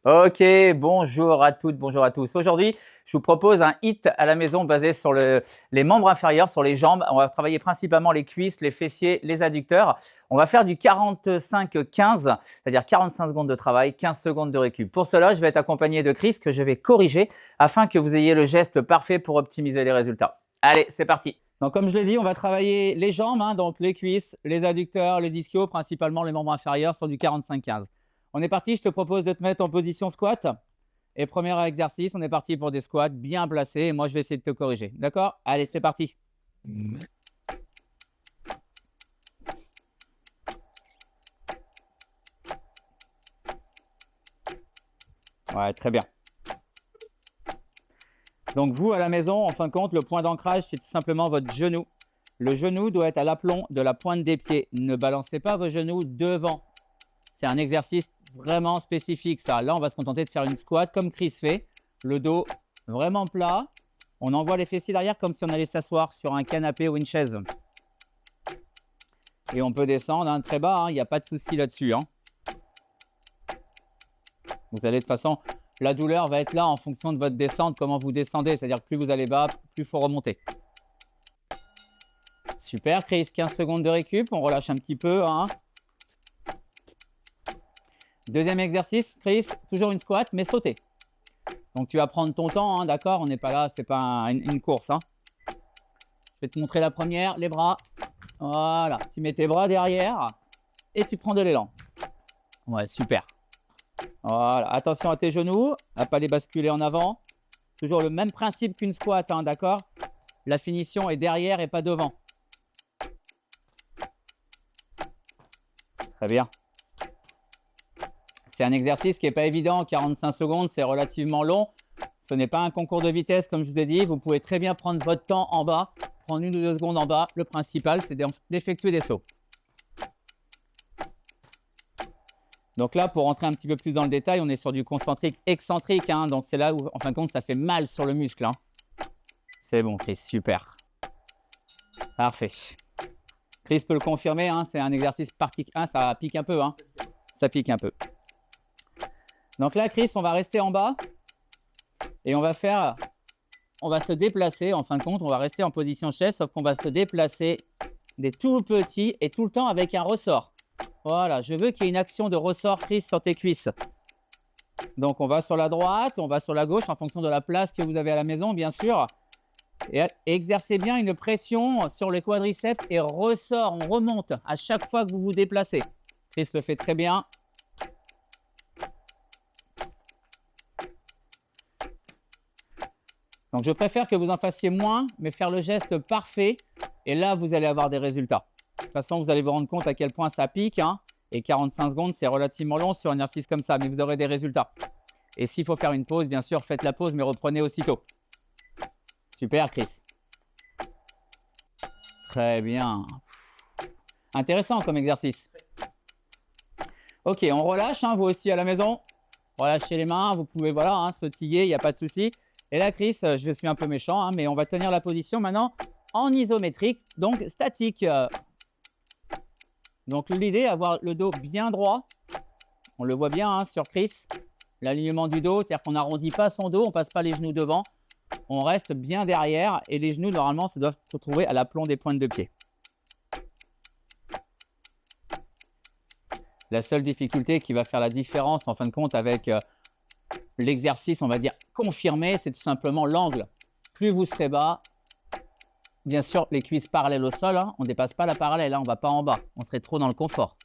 Ok, bonjour à toutes, bonjour à tous. Aujourd'hui, je vous propose un hit à la maison basé sur les membres inférieurs, sur les jambes. On va travailler principalement les cuisses, les fessiers, les adducteurs. On va faire du 45-15, c'est-à-dire 45 secondes de travail, 15 secondes de récup. Pour cela, je vais être accompagné de Chris que je vais corriger afin que vous ayez le geste parfait pour optimiser les résultats. Allez, c'est parti. Donc, comme je l'ai dit, on va travailler les jambes, donc les cuisses, les adducteurs, les ischios, principalement les membres inférieurs sur du 45-15. On est parti, je te propose de te mettre en position squat. Et premier exercice, on est parti pour des squats bien placés. Et moi, je vais essayer de te corriger. D'accord? Allez, c'est parti. Ouais, très bien. Donc, vous, à la maison, en fin de compte, le point d'ancrage, c'est tout simplement votre genou. Le genou doit être à l'aplomb de la pointe des pieds. Ne balancez pas vos genoux devant. C'est un exercice vraiment spécifique, ça. Là, on va se contenter de faire une squat comme Chris fait. Le dos vraiment plat. On envoie les fessiers derrière comme si on allait s'asseoir sur un canapé ou une chaise. Et on peut descendre très bas, il n'y a pas de souci là-dessus. Vous allez de toute façon, la douleur va être là en fonction de votre descente, comment vous descendez. C'est-à-dire que plus vous allez bas, plus il faut remonter. Super, Chris, 15 secondes de récup. On relâche un petit peu. Deuxième exercice, Chris, toujours une squat, mais sauter. Donc, tu vas prendre ton temps, d'accord? On n'est pas là, ce n'est pas une course. Je vais te montrer la première, les bras. Voilà, tu mets tes bras derrière et tu prends de l'élan. Ouais, super. Voilà, attention à tes genoux, à ne pas les basculer en avant. Toujours le même principe qu'une squat, d'accord? La finition est derrière et pas devant. Très bien. C'est un exercice qui n'est pas évident, 45 secondes, c'est relativement long. Ce n'est pas un concours de vitesse, comme je vous ai dit. Vous pouvez très bien prendre votre temps en bas, prendre 1 ou 2 secondes en bas. Le principal, c'est d'effectuer des sauts. Donc là, pour rentrer un petit peu plus dans le détail, on est sur du concentrique excentrique. Donc c'est là où, en fin de compte, ça fait mal sur le muscle. C'est bon, Chris, super. Parfait. Chris peut le confirmer, c'est un exercice particulier. Ça pique un peu. Ça pique un peu. Donc là, Chris, on va rester en bas et on va se déplacer. En fin de compte, on va rester en position chaise, sauf qu'on va se déplacer des tout petits et tout le temps avec un ressort. Voilà, je veux qu'il y ait une action de ressort, Chris, sur tes cuisses. Donc, on va sur la droite, on va sur la gauche en fonction de la place que vous avez à la maison, bien sûr. Et exercez bien une pression sur les quadriceps et ressort, on remonte à chaque fois que vous vous déplacez. Chris le fait très bien. Donc, je préfère que vous en fassiez moins, mais faire le geste parfait. Et là, vous allez avoir des résultats. De toute façon, vous allez vous rendre compte à quel point ça pique. Et 45 secondes, c'est relativement long sur un exercice comme ça, mais vous aurez des résultats. Et s'il faut faire une pause, bien sûr, faites la pause, mais reprenez aussitôt. Super, Chris. Très bien. Intéressant comme exercice. Ok, on relâche, vous aussi à la maison. Relâchez les mains, vous pouvez sautiller, il n'y a pas de souci. Et là, Chris, je suis un peu méchant, mais on va tenir la position maintenant en isométrique, donc statique. Donc l'idée, avoir le dos bien droit. On le voit bien sur Chris. L'alignement du dos, c'est-à-dire qu'on n'arrondit pas son dos, on ne passe pas les genoux devant. On reste bien derrière et les genoux, normalement, se doivent se retrouver à l'aplomb des pointes de pied. La seule difficulté qui va faire la différence, en fin de compte, avec l'exercice, on va dire, confirmé, c'est tout simplement l'angle. Plus vous serez bas, bien sûr, les cuisses parallèles au sol, on ne dépasse pas la parallèle, on ne va pas en bas. On serait trop dans le confort.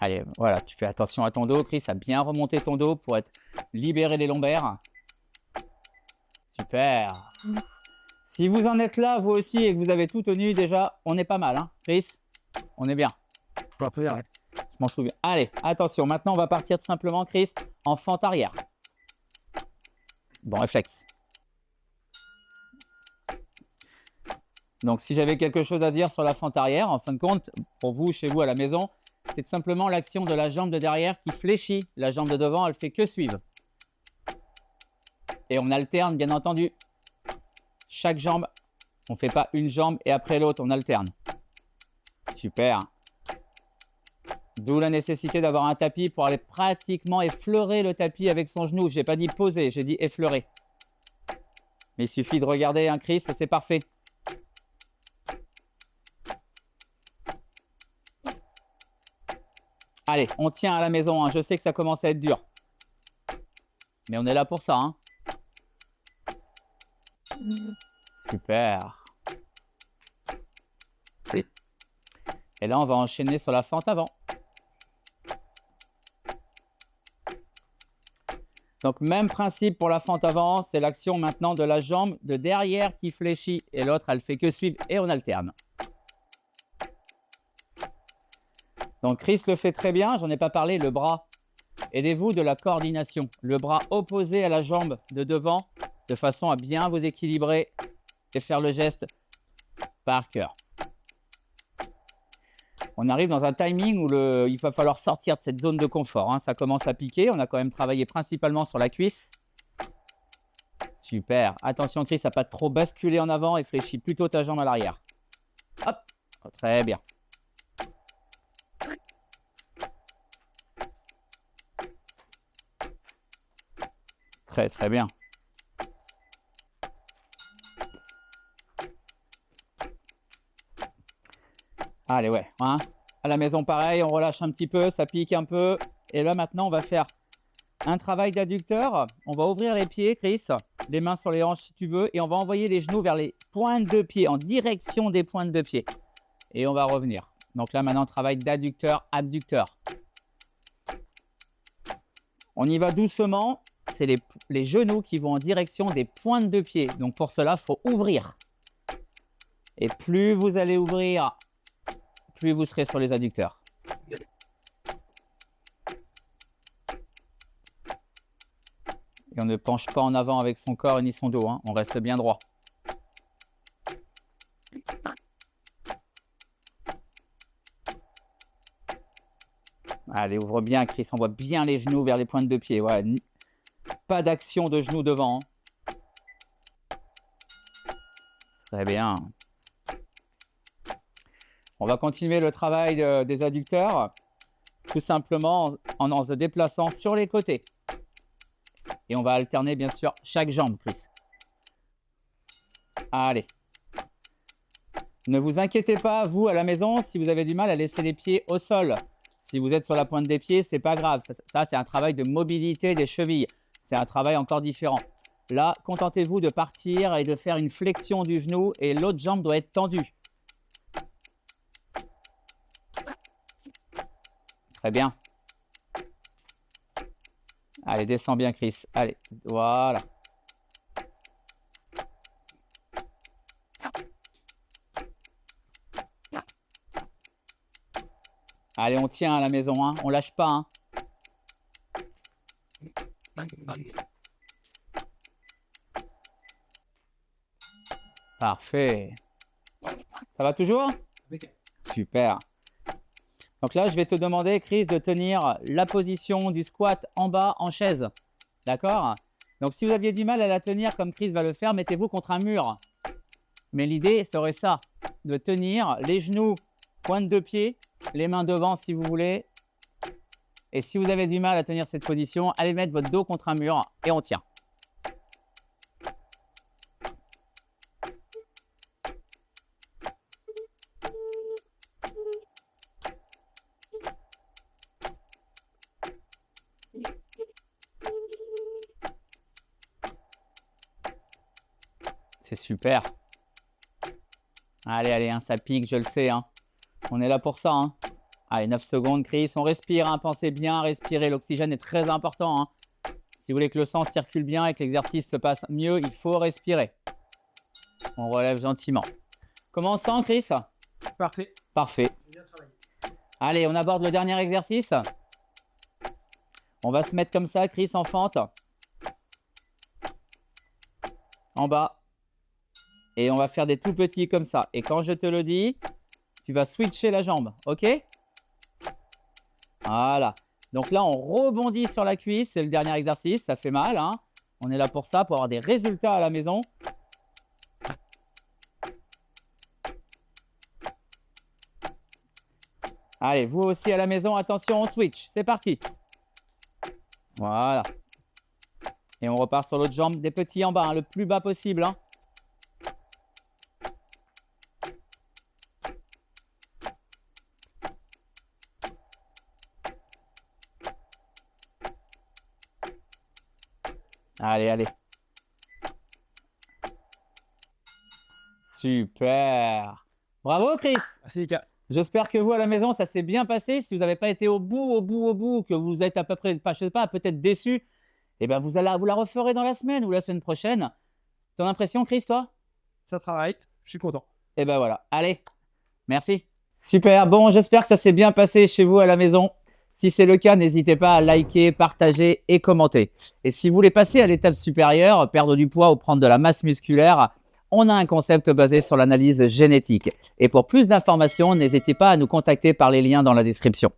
Allez, voilà, tu fais attention à ton dos, Chris, à bien remonter ton dos pour libérer les lombaires. Super. Si vous en êtes là, vous aussi, et que vous avez tout tenu, déjà, on est pas mal, Chris, on est bien. Je m'en souviens. Allez, attention, maintenant, on va partir tout simplement, Chris, en fente arrière. Bon réflexe. Donc, si j'avais quelque chose à dire sur la fente arrière, en fin de compte, pour vous, chez vous, à la maison, c'est tout simplement l'action de la jambe de derrière qui fléchit. La jambe de devant, elle fait que suivre. Et on alterne, bien entendu. Chaque jambe, on ne fait pas une jambe et après l'autre, on alterne. Super. D'où la nécessité d'avoir un tapis pour aller pratiquement effleurer le tapis avec son genou. Je n'ai pas dit poser, j'ai dit effleurer. Mais il suffit de regarder, hein, Chris, c'est parfait. Allez, on tient à la maison, hein. Je sais que ça commence à être dur. Mais on est là pour ça, hein. Super. Et là, on va enchaîner sur la fente avant. Donc, même principe pour la fente avant, c'est l'action maintenant de la jambe de derrière qui fléchit et l'autre, elle fait que suivre et on alterne. Donc, Chris le fait très bien, j'en ai pas parlé, le bras. Aidez-vous de la coordination. Le bras opposé à la jambe de devant, de façon à bien vous équilibrer et faire le geste par cœur. On arrive dans un timing où il va falloir sortir de cette zone de confort, hein. Ça commence à piquer. On a quand même travaillé principalement sur la cuisse. Super. Attention, Chris, à ne pas trop basculer en avant et fléchis plutôt ta jambe à l'arrière. Hop. Très bien. Très, très bien. Allez, ouais. Hein. À la maison, pareil, on relâche un petit peu, ça pique un peu. Et là, maintenant, on va faire un travail d'adducteur. On va ouvrir les pieds, Chris. Les mains sur les hanches si tu veux. Et on va envoyer les genoux vers les pointes de pied, en direction des pointes de pied. Et on va revenir. Donc là, maintenant, travail d'adducteur, abducteur. On y va doucement. C'est les genoux qui vont en direction des pointes de pied. Donc pour cela, il faut ouvrir. Et plus vous allez ouvrir, plus vous serez sur les adducteurs. Et on ne penche pas en avant avec son corps ni son dos, hein. On reste bien droit. Allez, ouvre bien, Chris. Envoie bien les genoux vers les pointes de pied. Ouais. Pas d'action de genoux devant, hein. Très bien. On va continuer le travail des adducteurs, tout simplement en se déplaçant sur les côtés. Et on va alterner, bien sûr, chaque jambe, Chris. Allez. Ne vous inquiétez pas, vous, à la maison, si vous avez du mal à laisser les pieds au sol. Si vous êtes sur la pointe des pieds, ce n'est pas grave. Ça c'est un travail de mobilité des chevilles. C'est un travail encore différent. Là, contentez-vous de partir et de faire une flexion du genou et l'autre jambe doit être tendue. Très bien. Allez, descends bien, Chris. Allez, voilà. Allez, on tient à la maison, hein. On lâche pas, hein. Parfait. Ça va toujours? Super. Donc là, je vais te demander, Chris, de tenir la position du squat en bas en chaise. D'accord? Donc, si vous aviez du mal à la tenir comme Chris va le faire, mettez-vous contre un mur. Mais l'idée serait ça, de tenir les genoux, pointe de pied, les mains devant si vous voulez. Et si vous avez du mal à tenir cette position, allez mettre votre dos contre un mur et on tient. C'est super. Allez, allez, hein, ça pique, je le sais, hein. On est là pour ça, hein. Allez, 9 secondes, Chris. On respire, hein. Pensez bien à respirer. L'oxygène est très important, hein. Si vous voulez que le sang circule bien et que l'exercice se passe mieux, il faut respirer. On relève gentiment. Comment on sent, Chris? Parfait. Parfait. Allez, on aborde le dernier exercice. On va se mettre comme ça, Chris, en fente. En bas. Et on va faire des tout petits comme ça. Et quand je te le dis, tu vas switcher la jambe. OK? Voilà. Donc là, on rebondit sur la cuisse. C'est le dernier exercice. Ça fait mal, hein? On est là pour ça, pour avoir des résultats à la maison. Allez, vous aussi à la maison, attention, on switch. C'est parti. Voilà. Et on repart sur l'autre jambe, des petits en bas, hein, le plus bas possible. Hein. Allez, allez. Super. Bravo, Chris. Merci Lucas. J'espère que vous, à la maison, ça s'est bien passé. Si vous n'avez pas été au bout, que vous êtes à peu près, je sais pas, peut-être déçu, eh ben vous la referez dans la semaine ou la semaine prochaine. Ton impression, Chris, toi? Ça travaille, je suis content. Eh ben voilà. Allez, merci. Super. Bon, j'espère que ça s'est bien passé chez vous à la maison. Si c'est le cas, n'hésitez pas à liker, partager et commenter. Et si vous voulez passer à l'étape supérieure, perdre du poids ou prendre de la masse musculaire, on a un concept basé sur l'analyse génétique. Et pour plus d'informations, n'hésitez pas à nous contacter par les liens dans la description.